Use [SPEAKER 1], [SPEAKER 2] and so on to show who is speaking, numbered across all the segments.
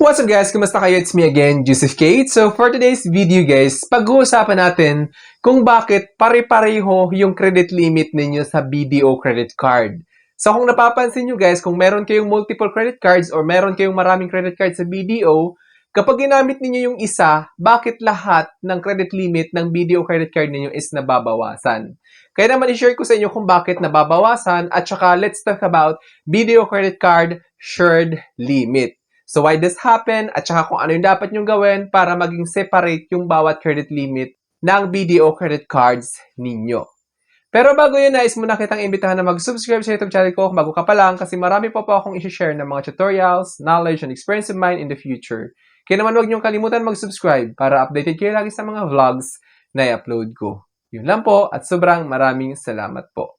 [SPEAKER 1] What's up guys? Kumusta kayo? It's me again, Joseph Kate. So for today's video guys, pag-uusapan natin kung bakit pare-pareho yung credit limit ninyo sa BDO credit card. So kung napapansin nyo guys, kung meron kayong multiple credit cards or meron kayong maraming credit cards sa BDO, kapag ginamit ninyo yung isa, bakit lahat ng credit limit ng BDO credit card ninyo is nababawasan? Kaya naman i-share ko sa inyo kung bakit nababawasan at saka let's talk about BDO credit card shared limit. So why this happen at saka kung ano yung dapat nyong gawin para maging separate yung bawat credit limit ng BDO credit cards ninyo. Pero bago yun, nais muna kitang imbitahan na mag-subscribe sa YouTube channel ko kung bago ka pa lang kasi marami pa po akong i-share ng mga tutorials, knowledge, and experience of mine in the future. Kaya naman huwag niyong kalimutan mag-subscribe para updated kayo lagi sa mga vlogs na i-upload ko. Yun lang po at sobrang maraming salamat po.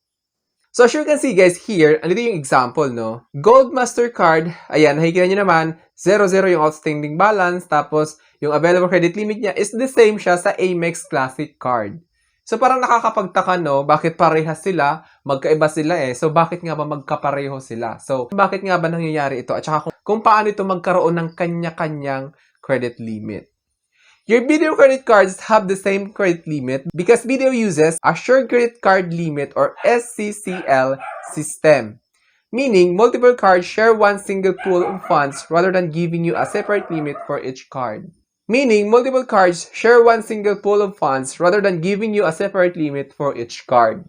[SPEAKER 1] So as you can see guys here, andito yung example, no? Gold Mastercard, ayan, nakikita nyo naman, 0-0 yung outstanding balance, tapos yung available credit limit niya is the same siya sa Amex Classic Card. So parang nakakapagtaka, no? Bakit parehas sila? Magkaiba sila eh. So bakit nga ba magkapareho sila? So bakit nga ba nangyayari ito? At saka kung paano ito magkaroon ng kanya-kanyang credit limit. Your BDO credit cards have the same credit limit because BDO uses Assured Credit Card Limit or SCCL system. Meaning, multiple cards share one single pool of funds rather than giving you a separate limit for each card. Meaning, multiple cards share one single pool of funds rather than giving you a separate limit for each card.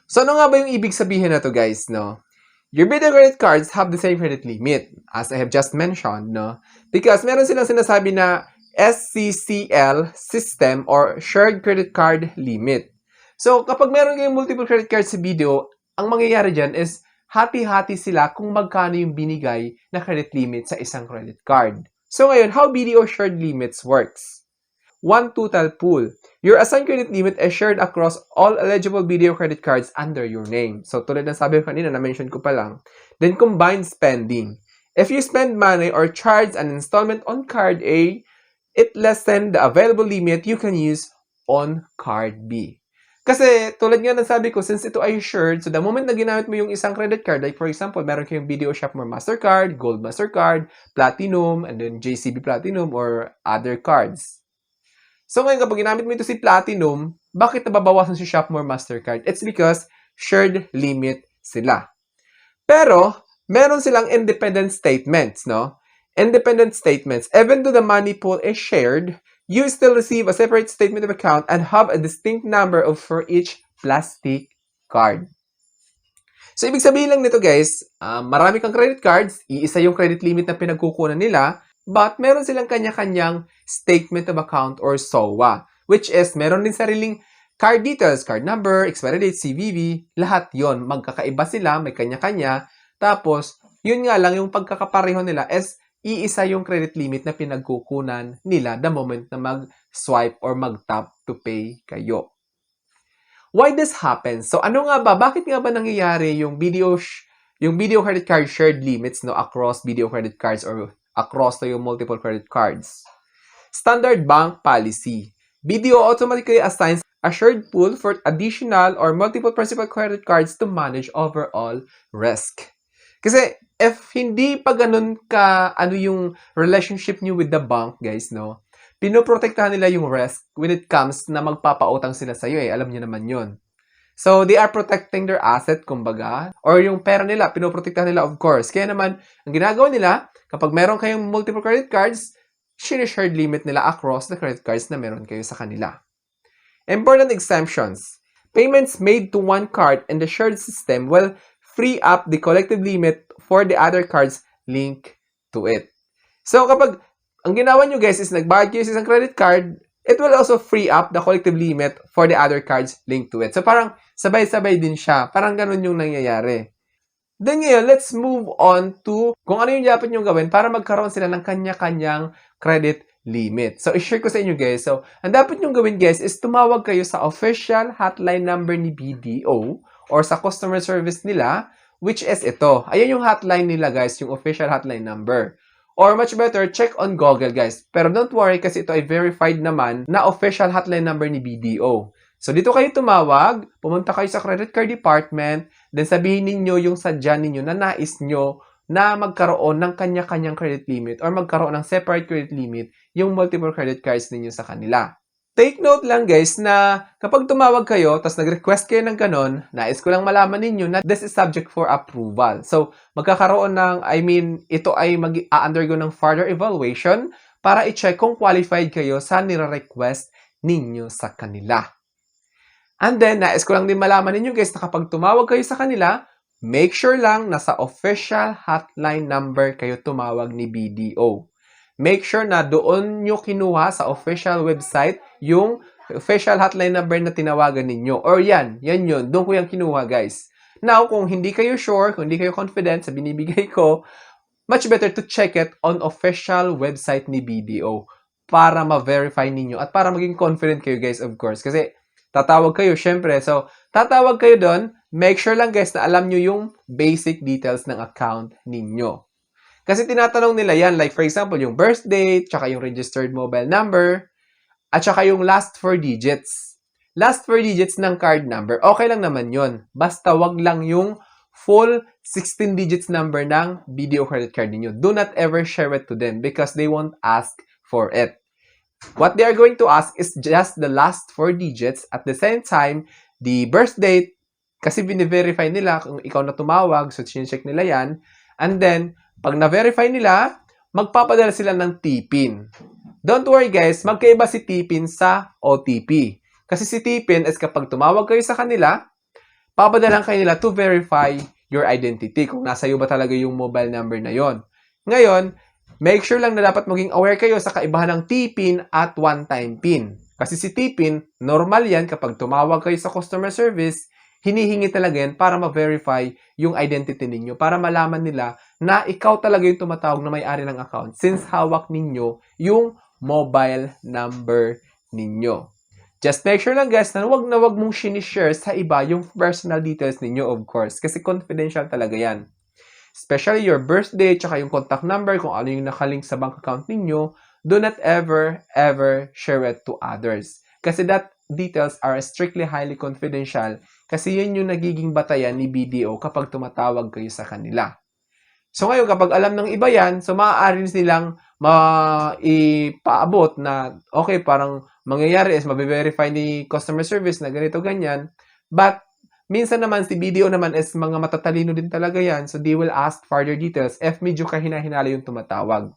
[SPEAKER 1] So ano nga ba yung ibig sabihin na to guys, no? Your BDO credit cards have the same credit limit as I have just mentioned, no? Because meron silang sinasabi na SCCL system or Shared Credit Card Limit. So, kapag meron kayong multiple credit cards sa BDO, ang mangyayari dyan is hati-hati sila kung magkano yung binigay na credit limit sa isang credit card. So, ngayon, how BDO shared limits works? One total pool. Your assigned credit limit is shared across all eligible BDO credit cards under your name. So, tulad ng sabi ko kanina, na-mention ko pa lang. Then, combined spending. If you spend money or charge an installment on card A, it lessen the available limit you can use on card B. Kasi, tulad nga ng sabi ko, since ito ay shared, so the moment na ginamit mo yung isang credit card, like for example, meron kayong BDO Shopmore Mastercard, Gold Mastercard, Platinum, and then JCB Platinum or other cards. So ngayon, kapag ginamit mo ito si Platinum, bakit nababawasan si Shopmore Mastercard? It's because shared limit sila. Pero, meron silang independent statements, no? Independent statements. Even though the money pool is shared, you still receive a separate statement of account and have a distinct number for each plastic card. So, ibig sabihin lang nito guys, marami kang credit cards, iisa yung credit limit na pinagkukunan nila, but meron silang kanya-kanyang statement of account or SOA, which is meron din sariling card details, card number, expiry date, CVV, lahat yon magkakaiba sila, may kanya-kanya. Tapos, yun nga lang, yung pagkakapareho nila is iisa yung credit limit na pinagkukunan nila the moment na mag-swipe or mag-tap to pay kayo. Why this happens? So ano nga ba? Bakit nga ba nangyayari yung BDO credit card shared limits no across BDO credit cards or across yung multiple credit cards? Standard bank policy. BDO automatically assigns a shared pool for additional or multiple principal credit cards to manage overall risk. Kasi if hindi pa ganun ka ano yung relationship niyo with the bank, guys, no? Pinoprotektahan nila yung risk when it comes na magpapautang sila sa iyo eh. Alam niyo naman 'yon. So they are protecting their asset kumbaga or yung pera nila pinoprotektahan nila of course. Kaya naman ang ginagawa nila kapag meron kayong multiple credit cards, shared limit nila across the credit cards na meron kayo sa kanila. Important exemptions. Payments made to one card in the shared system will free up the collective limit for the other cards linked to it. So, kapag ang ginawa nyo guys is nagbayad kayo sa isang credit card, it will also free up the collective limit for the other cards linked to it. So, parang sabay-sabay din siya. Parang ganun yung nangyayari. Then ngayon, let's move on to kung ano yung dapat nyo gawin para magkaroon sila ng kanya-kanyang credit limit. So, i-share ko sa inyo guys. So, ang dapat nyo gawin guys is tumawag kayo sa official hotline number ni BDO or sa customer service nila, which is ito. Ayan yung hotline nila guys, yung official hotline number. Or much better, check on Google guys. Pero don't worry kasi ito ay verified naman na official hotline number ni BDO. So dito kayo tumawag, pumunta kayo sa credit card department, then sabihin ninyo yung sadya ninyo na nais nyo na magkaroon ng kanya-kanyang credit limit or magkaroon ng separate credit limit yung multiple credit cards ninyo sa kanila. Take note lang guys na kapag tumawag kayo tapos nag-request kayo ng ganon, nais ko lang malaman ninyo na this is subject for approval. So, magkakaroon ng, ito ay mag-undergo ng further evaluation para i-check kung qualified kayo sa nire-request ninyo sa kanila. And then, nais ko lang din malaman ninyo guys na kapag tumawag kayo sa kanila, make sure lang na sa official hotline number kayo tumawag ni BDO. Make sure na doon nyo kinuha sa official website yung official hotline number na tinawagan ninyo. Or yan yun. Doon ko yung kinuha, guys. Now, kung hindi kayo sure, kung hindi kayo confident sa binibigay ko, much better to check it on official website ni BDO para ma-verify ninyo at para maging confident kayo, guys, of course. Kasi tatawag kayo, syempre. So, tatawag kayo doon, make sure lang, guys, na alam nyo yung basic details ng account ninyo. Kasi tinatanong nila yan, like for example, yung birth date, tsaka yung registered mobile number, at tsaka yung last 4 digits. Last 4 digits ng card number, okay lang naman yon. Basta wag lang yung full 16 digits number ng BDO credit card ninyo. Do not ever share it to them because they won't ask for it. What they are going to ask is just the last 4 digits. At the same time, the birth date, kasi bine-verify nila kung ikaw na tumawag, so check nila yan. And then, pag na-verify nila, magpapadala sila ng TPIN. Don't worry guys, magkaiba si TPIN sa OTP. Kasi si TPIN is kapag tumawag kayo sa kanila, papadalan kayo nila to verify your identity. Kung nasa iyo ba talaga yung mobile number na yon. Ngayon, make sure lang na dapat maging aware kayo sa kaibahan ng TPIN at one-time PIN. Kasi si TPIN, normal yan kapag tumawag kayo sa customer service, hinihingi talaga yan para ma-verify yung identity ninyo, para malaman nila na ikaw talaga yung tumatawag na may-ari ng account since hawak ninyo yung mobile number ninyo. Just make sure lang guys na wag mong sinishare sa iba yung personal details ninyo, of course, kasi confidential talaga yan. Especially your birthday, tsaka yung contact number, kung ano yung nakalink sa bank account ninyo, do not ever share it to others. Kasi that details are strictly highly confidential kasi yun yung nagiging batayan ni BDO kapag tumatawag kayo sa kanila. So ngayon, kapag alam ng iba yan, so maaari nilang maipaabot na, okay, parang mangyayari is mabe-verify ni customer service na ganito, ganyan. But, minsan naman, si BDO naman is mga matatalino din talaga yan. So, they will ask further details if medyo kahina-hinala yung tumatawag.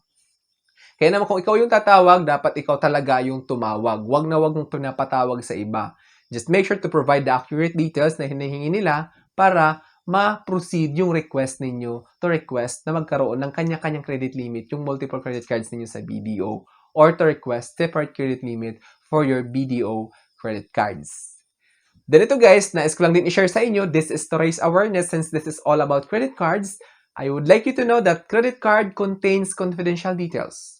[SPEAKER 1] Kaya naman kung ikaw yung tatawag, dapat ikaw talaga yung tumawag. Wag mong pinapatawag sa iba. Just make sure to provide the accurate details na hinihingi nila para ma-proceed yung request ninyo to request na magkaroon ng kanya-kanyang credit limit yung multiple credit cards ninyo sa BDO or to request separate credit limit for your BDO credit cards. Then ito guys, nais ko lang din i-share sa inyo, this is to raise awareness since this is all about credit cards. I would like you to know that credit card contains confidential details.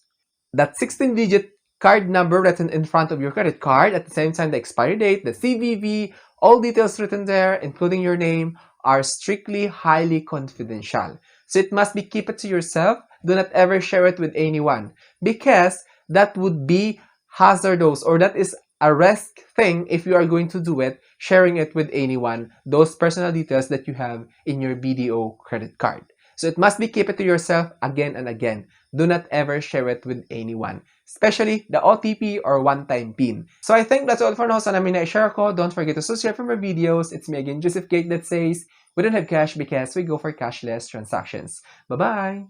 [SPEAKER 1] That 16-digit card number written in front of your credit card, at the same time the expiry date, the CVV, all details written there, including your name, are strictly highly confidential. So it must be keep it to yourself. Do not ever share it with anyone because that would be hazardous or that is a risk thing if you are going to do it, sharing it with anyone, those personal details that you have in your BDO credit card. So it must be keep it to yourself again and again. Do not ever share it with anyone, especially the OTP or one-time PIN. So I think that's all for now. Sana may na-share ko. Don't forget to subscribe for more videos. It's me again, Joseph Gate, that says, we don't have cash because we go for cashless transactions. Bye-bye!